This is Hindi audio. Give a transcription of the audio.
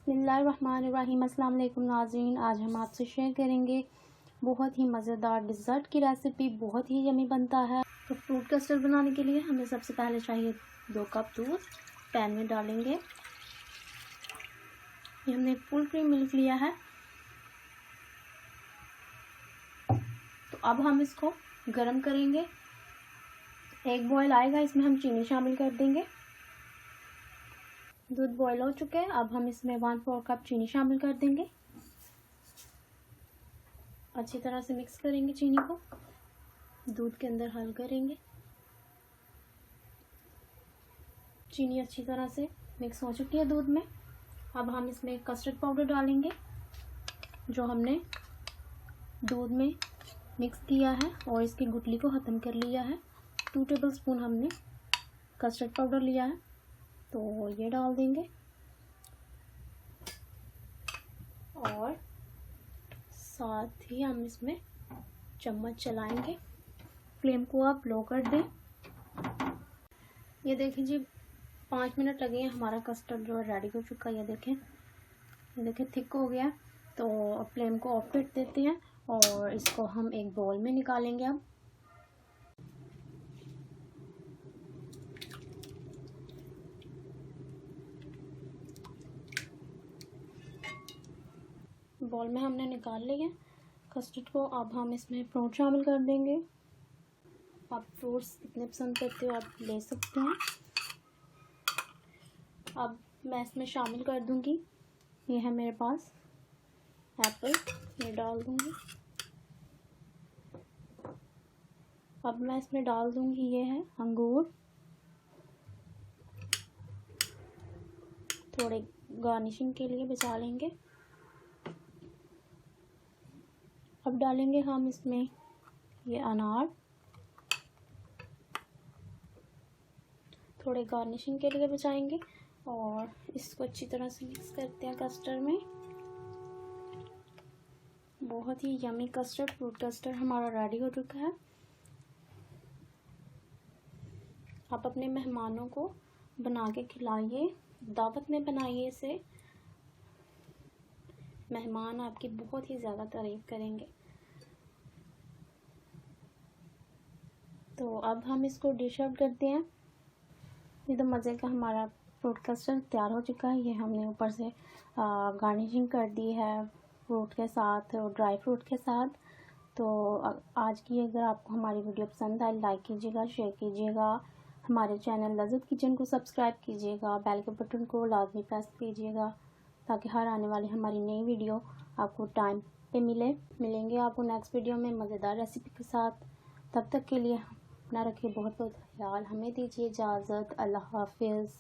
बिस्मिल्लाहिर्रहमानिर्रहीम। अस्सलाम वालेकुम नाज़रीन, आज हम आपसे शेयर करेंगे बहुत ही मज़ेदार डिज़र्ट की रेसिपी। बहुत ही यमी बनता है। तो फ्रूट कस्टर्ड बनाने के लिए हमें सबसे पहले चाहिए 2 कप दूध। पैन में डालेंगे, ये हमने फुल क्रीम मिल्क लिया है। तो अब हम इसको गर्म करेंगे। एक बॉयल आएगा, इसमें हम चीनी शामिल कर देंगे। दूध बॉयल हो चुके हैं, अब हम इसमें 1/4 कप चीनी शामिल कर देंगे। अच्छी तरह से मिक्स करेंगे चीनी को, दूध के अंदर हल करेंगे। चीनी अच्छी तरह से मिक्स हो चुकी है दूध में। अब हम इसमें कस्टर्ड पाउडर डालेंगे जो हमने दूध में मिक्स किया है और इसकी गुठली को ख़त्म कर लिया है। 2 टेबलस्पून हमने कस्टर्ड पाउडर लिया है, तो ये डाल देंगे और साथ ही हम इसमें चम्मच चलाएंगे। फ्लेम को आप लो कर दें। ये देखें जी, 5 मिनट लगे हैं, हमारा कस्टर्ड जो है रेडी हो चुका है। ये देखें थिक हो गया। तो अब फ्लेम को ऑफ कर देते हैं और इसको हम एक बाउल में निकालेंगे। अब बाउल में हमने निकाल लिया कस्टर्ड को। अब हम इसमें फ्रूट शामिल कर देंगे। आप फ्रूट्स कितने पसंद करते हो आप ले सकते हैं। अब मैं इसमें शामिल कर दूंगी, ये है मेरे पास एप्पल, ये डाल दूंगी। अब मैं इसमें डाल दूंगी, ये है अंगूर। थोड़े गार्निशिंग के लिए बचा लेंगे। अब डालेंगे हम इसमें ये अनार, थोड़े गार्निशिंग के लिए बचाएंगे और इसको अच्छी तरह से मिक्स करते हैं कस्टर्ड में। बहुत ही यमी कस्टर्ड, फ्रूट कस्टर्ड हमारा रेडी हो चुका है। आप अपने मेहमानों को बना के खिलाइए, दावत में बनाइए इसे। मेहमान आपकी बहुत ही ज़्यादा तारीफ़ करेंगे। तो अब हम इसको डिश आउट करते हैं। ये तो मज़े का हमारा फ्रूट कस्टर्ड तैयार हो चुका है। ये हमने ऊपर से गार्निशिंग कर दी है फ्रूट के साथ और ड्राई फ्रूट के साथ। तो आज की अगर आपको हमारी वीडियो पसंद आए, लाइक कीजिएगा, शेयर कीजिएगा। हमारे चैनल लज़्ज़त किचन को सब्सक्राइब कीजिएगा, बेल के बटन को लाजमी प्रेस कीजिएगा ताकि हर आने वाली हमारी नई वीडियो आपको टाइम पे मिलेंगे आपको नेक्स्ट वीडियो में मज़ेदार रेसिपी के साथ। तब तक के लिए अपना रखिए बहुत बहुत ख्याल। हमें दीजिए इजाज़त। अल्लाह हाफिज़।